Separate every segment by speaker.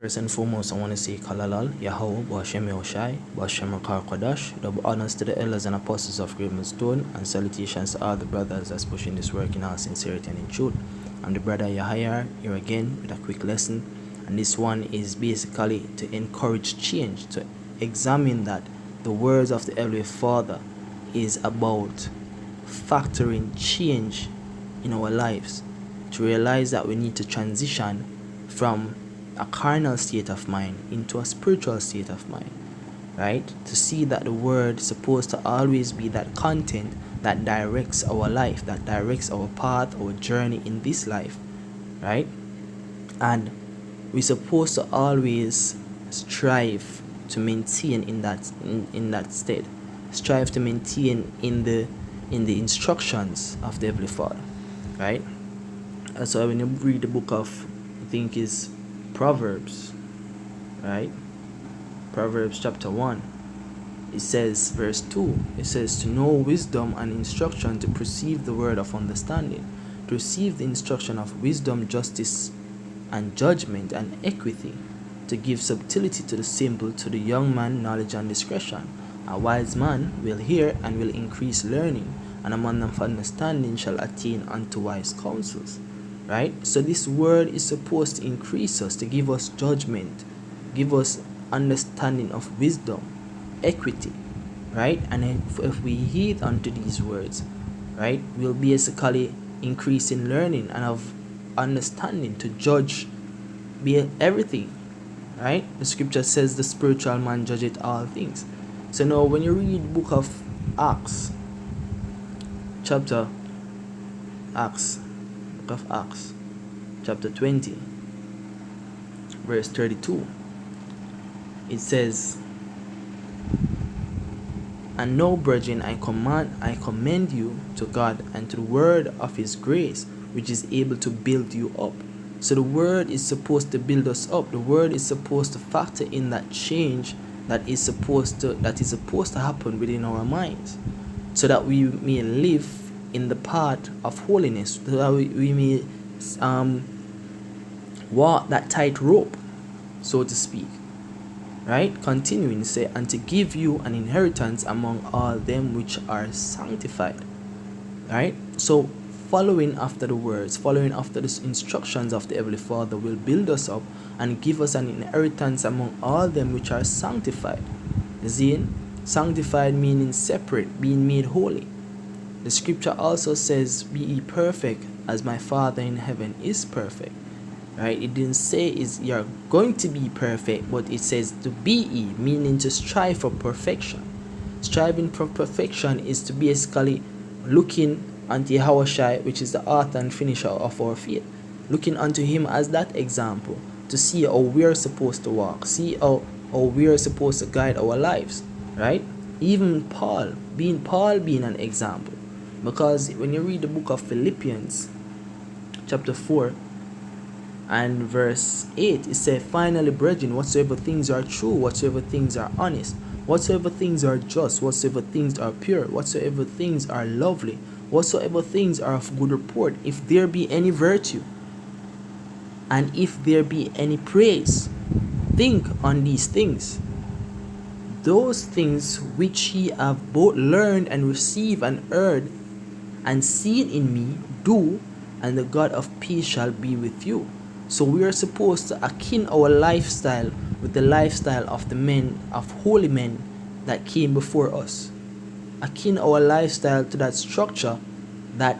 Speaker 1: First and foremost, I want to say Kalalal, Yahweh, Bashem Yoshai, Bashem Akar Kodash, double honors to the elders and apostles of Great Stone, and salutations to all the brothers that's pushing this work in all sincerity and in truth. I'm the brother Yahya here again with a quick lesson, and this one is basically to encourage change, to examine that the words of the Heavenly Father is about factoring change in our lives, to realize that we need to transition from a carnal state of mind into a spiritual state of mind, right? To see that the word is supposed to always be that content that directs our life, that directs our path, our journey in this life, right? And we're supposed to always strive to maintain in that state, strive to maintain in the instructions of the Heavenly Father, right? So when you read the book of, I think is Proverbs, right? Proverbs chapter 1, it says, verse 2, it says, to know wisdom and instruction, to perceive the word of understanding, to receive the instruction of wisdom, justice, and judgment, and equity, to give subtlety to the simple, to the young man knowledge and discretion. A wise man will hear and will increase learning, and a man of understanding shall attain unto wise counsels. Right? So this word is supposed to increase us, to give us judgment, give us understanding of wisdom, equity, right? And if we heed unto these words, right, we'll basically increase in learning and of understanding to judge everything, right? The scripture says the spiritual man judgeth all things. So now when you read book of Acts, chapter chapter 20, verse 32, it says, and now, brethren, I commend you to God and to the word of his grace, which is able to build you up. So the word is supposed to build us up. The word is supposed to factor in that change that is supposed to happen within our minds, so that we may live in the path of holiness, so that we may walk that tightrope, so to speak, right? Continuing to say, and to give you an inheritance among all them which are sanctified, right? So following after the words, following after the instructions of the Heavenly Father will build us up and give us an inheritance among all them which are sanctified. See, sanctified meaning separate, being made holy. The scripture also says, be ye perfect as my Father in heaven is perfect, right? It didn't say is you're going to be perfect, but it says to be ye, meaning to strive for perfection. Striving for perfection is to basically looking unto Yahushua, which is the author and finisher of our faith, looking unto him as that example, to see how we are supposed to walk, see how we are supposed to guide our lives, right? Even Paul being an example, because when you read the book of Philippians chapter 4 and verse 8, it says, finally, brethren, whatsoever things are true, whatsoever things are honest, whatsoever things are just, whatsoever things are pure, whatsoever things are lovely, whatsoever things are of good report, if there be any virtue, and if there be any praise, think on these things. Those things which ye have both learned and received and heard and seen in me, do, and the God of peace shall be with you. So we are supposed to akin our lifestyle with the lifestyle of the men, of holy men that came before us. Akin our lifestyle to that structure that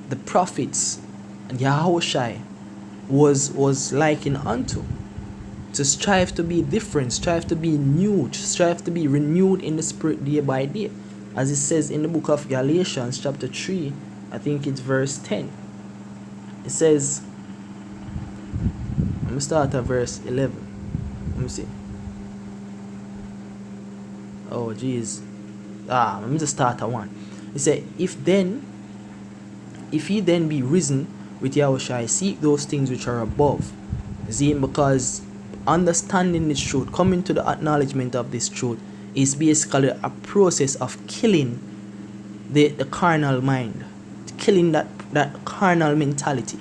Speaker 1: the prophets and Yahushua was likened unto. To strive to be different, strive to be new, strive to be renewed in the spirit day by day. As it says in the book of Galatians chapter 3, I think it's verse 10. It says, let me start at verse 11. Let me see. Oh, jeez. Let me just start at 1. It says, if ye then be risen with Yahushua, seek those things which are above. See, because understanding this truth, coming to the acknowledgement of this truth, is basically a process of killing the carnal mind, killing that carnal mentality,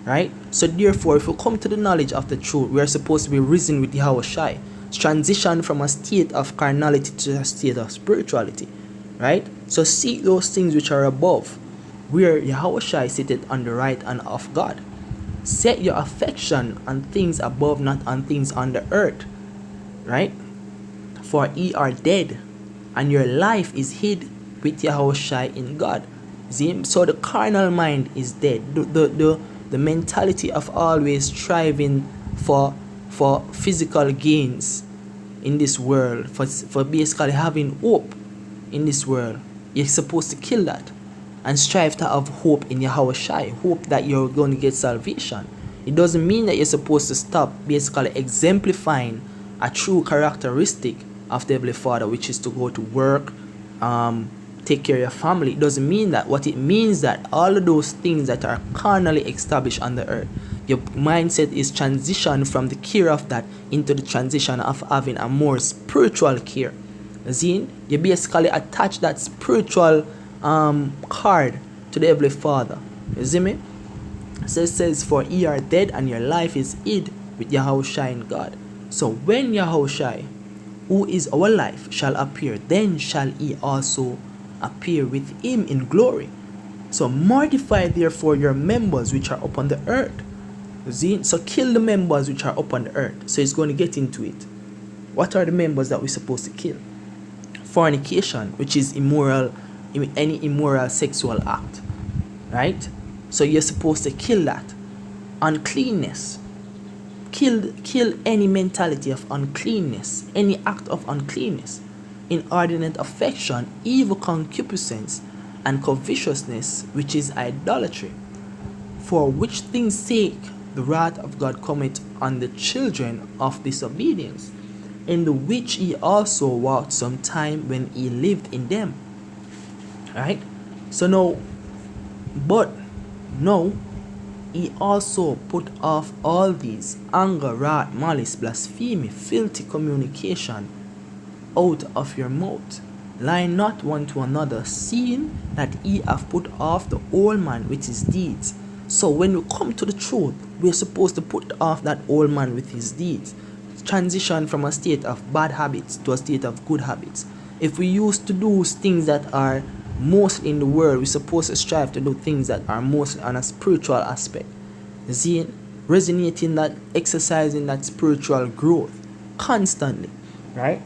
Speaker 1: right? So therefore, if we come to the knowledge of the truth, we are supposed to be risen with Yahweh Shai, transition from a state of carnality to a state of spirituality, right? So seek those things which are above, where Yahweh Shai sitteth on the right hand of God. Set your affection on things above, not on things on the earth, right? For ye are dead, and your life is hid with Yahweh Shai in God. See? So the carnal mind is dead. The mentality of always striving for physical gains in this world, for basically having hope in this world, you're supposed to kill that and strive to have hope in Yahweh Shai, hope that you're going to get salvation. It doesn't mean that you're supposed to stop basically exemplifying a true characteristic of the Heavenly Father, which is to go to work, take care of your family. It doesn't mean that. What it means that all of those things that are carnally established on the earth, your mindset is transition from the care of that into the transition of having a more spiritual care. See, you basically attach that spiritual card to the Heavenly Father. You see me? So it says, for ye are dead and your life is hid with Yahweh Shai in God. So when Yahweh Shai, who is our life, shall appear, then shall he also appear with him in glory. So mortify therefore your members which are upon the earth. See? So kill the members which are upon the earth. So he's going to get into it. What are the members that we're supposed to kill? Fornication, which is immoral, any immoral sexual act, right? So you're supposed to kill that. Uncleanness, kill any mentality of uncleanness, any act of uncleanness. Inordinate affection, evil concupiscence, and covetousness, which is idolatry. For which things sake the wrath of God cometh on the children of disobedience, in the which he also walked some time when he lived in them. Right? So now, but no, he also put off all these: anger, wrath, malice, blasphemy, filthy communication out of your mouth. Lie not one to another, seeing that ye have put off the old man with his deeds. So when we come to the truth, we're supposed to put off that old man with his deeds. Transition from a state of bad habits to a state of good habits. If we used to do things that are mostly in the world, we're supposed to strive to do things that are mostly on a spiritual aspect. See, resonating that, exercising that spiritual growth constantly, right?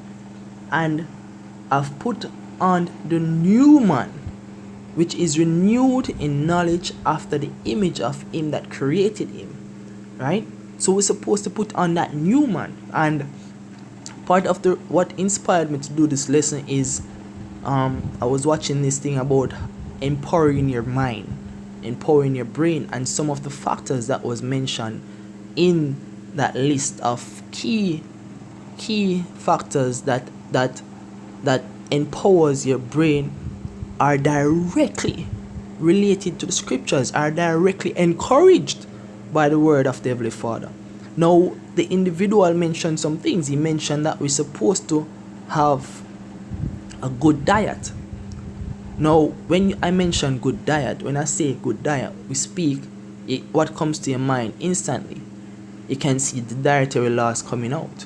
Speaker 1: And I've put on the new man, which is renewed in knowledge after the image of him that created him, right? So we're supposed to put on that new man. And part of what inspired me to do this lesson is I was watching this thing about empowering your mind, empowering your brain, and some of the factors that was mentioned in that list of key factors that empowers your brain are directly related to the scriptures, are directly encouraged by the word of the Heavenly Father. Now, the individual mentioned some things. He mentioned that we're supposed to have a good diet. Now, when I mention good diet, when I say good diet, we speak, what comes to your mind instantly? You can see the dietary laws coming out.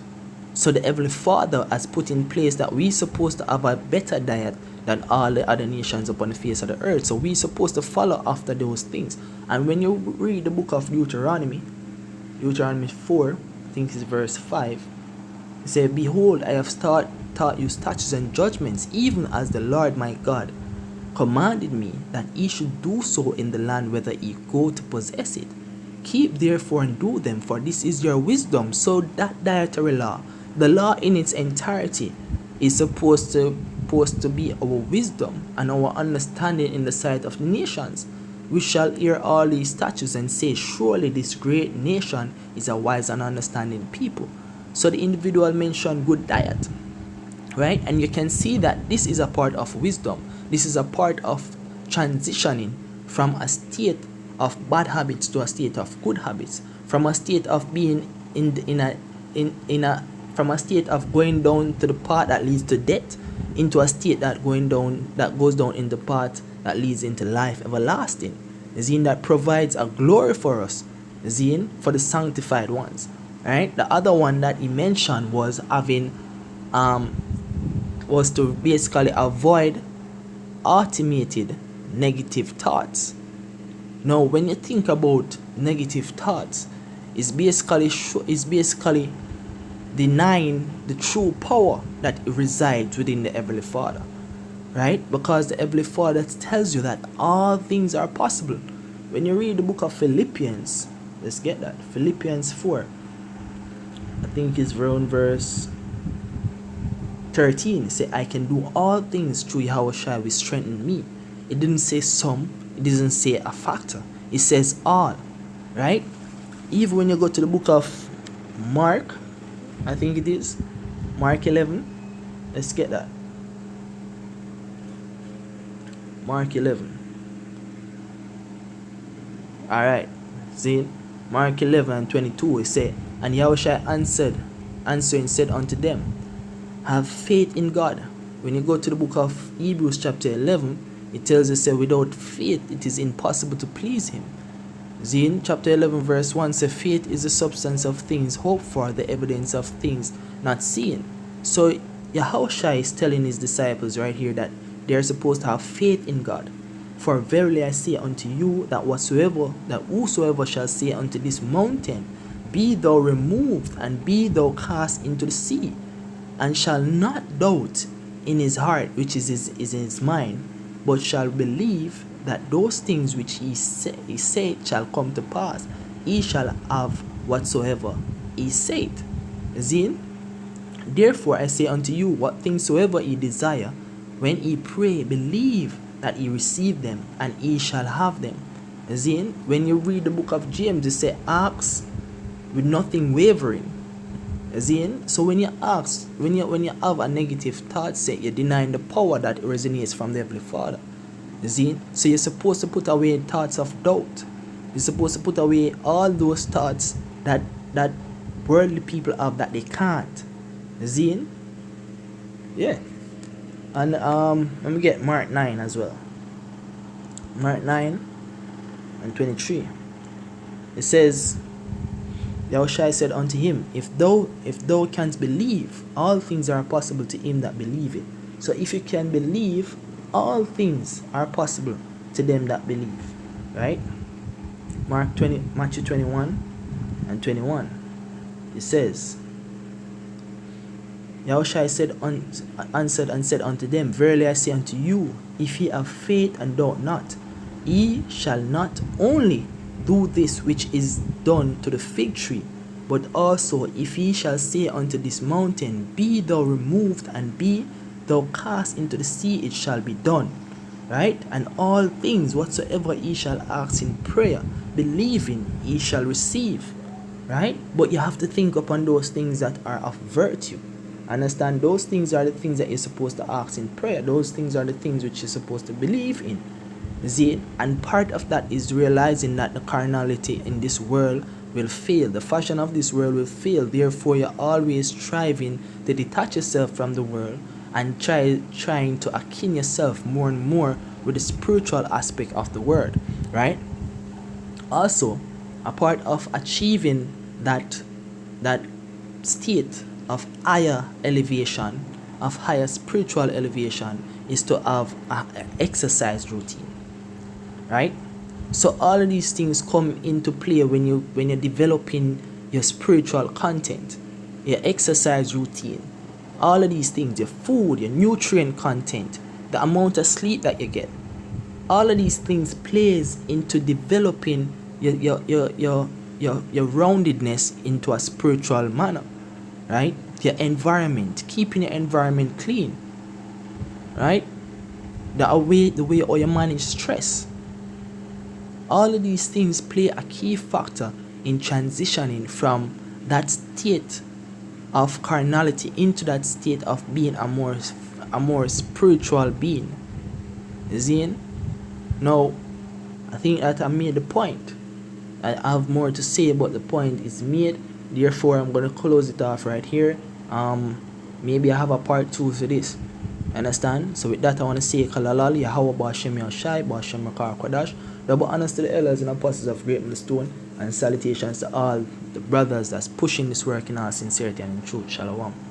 Speaker 1: So the Heavenly Father has put in place that we're supposed to have a better diet than all the other nations upon the face of the earth. So we're supposed to follow after those things. And when you read the book of Deuteronomy 4, I think it's verse 5, it says, behold, I have taught you statutes and judgments, even as the Lord my God commanded me, that ye should do so in the land whither ye go to possess it. Keep therefore and do them, for this is your wisdom. So that dietary law, the law in its entirety, is supposed to be our wisdom and our understanding in the sight of the nations. We shall hear all these statutes and say, surely this great nation is a wise and understanding people. So the individual mentioned good diet, right? And you can see that this is a part of wisdom. This is a part of transitioning from a state of bad habits to a state of good habits, from a state of being from a state of going down to the path that leads to death into a state that goes down in the path that leads into life everlasting. The zine that provides a glory for us Zine, for the sanctified ones. Right? The other one that he mentioned was having was to basically avoid automated negative thoughts. Now, when you think about negative thoughts, it's basically denying the true power that resides within the Heavenly Father, right? Because the Heavenly Father tells you that all things are possible. When you read the book of Philippians, let's get that. Philippians 4, I think it's around verse 13. Say, I can do all things through Yahushua which strengthen me. It didn't say some, it doesn't say a factor. It says all, right? Even when you go to the book of Mark, I think it is Mark 11. Let's get that. Mark 11. Alright. See, Mark 11 and 22, it say, and Yahushua answering said unto them, have faith in God. When you go to the book of Hebrews chapter 11, it tells us that without faith it is impossible to please him. Zine chapter 11 verse 1 says, faith is the substance of things hoped for, the evidence of things not seen. So Yahushua is telling his disciples right here that they are supposed to have faith in God. For verily I say unto you that whosoever shall say unto this mountain, be thou removed and be thou cast into the sea, and shall not doubt in his heart, which is in his mind, but shall believe that those things which he said shall come to pass, he shall have whatsoever he said. Zin, therefore I say unto you, what things soever ye desire, when ye pray, believe that ye receive them, and ye shall have them. Zin, when you read the book of James, it say, ask with nothing wavering. Zin, so when you ask, when you have a negative thought, say you're denying the power that resonates from the Heavenly Father. Zin, so you're supposed to put away thoughts of doubt. You're supposed to put away all those thoughts that worldly people have that they can't. Zin, yeah. And let me get Mark 9 as well. Mark 9 and 23. It says, Yahushua said unto him, if thou canst believe, all things are possible to him that believe it. So if you can believe, all things are possible to them that believe. Right? Matthew 21 and 21. It says, Yahushua answered and said unto them, verily I say unto you, if ye have faith and doubt not, ye shall not only do this which is done to the fig tree, but also if ye shall say unto this mountain, be thou removed and be thou cast into the sea, it shall be done. Right? And all things whatsoever ye shall ask in prayer, believing, ye shall receive. Right? But you have to think upon those things that are of virtue. Understand, those things are the things that you're supposed to ask in prayer. Those things are the things which you're supposed to believe in. See, and part of that is realizing that the carnality in this world will fail. The fashion of this world will fail. Therefore, you're always striving to detach yourself from the world and trying to akin yourself more and more with the spiritual aspect of the word. Right? Also, a part of achieving that state of higher elevation, of higher spiritual elevation, is to have an exercise routine. Right? So all of these things come into play when you're developing your spiritual content, your exercise routine, all of these things, your food, your nutrient content, the amount of sleep that you get. All of these things plays into developing your roundedness into a spiritual manner. Right? Your environment, keeping your environment clean. Right? The way how you manage stress. All of these things play a key factor in transitioning from that state of carnality into that state of being a more spiritual being. Zine? Now, I think that I made the point. I have more to say, but the point is made. Therefore, I'm going to close it off right here. Maybe I have a part 2 to this. Understand? So with that, I want to say Kalalal, Yahweh Bashem Yashai, Bashem Makar Kodash, double honors to the elders and apostles of Great Millstone, and salutations to all the brothers that's pushing this work in all sincerity and in truth. Shalom.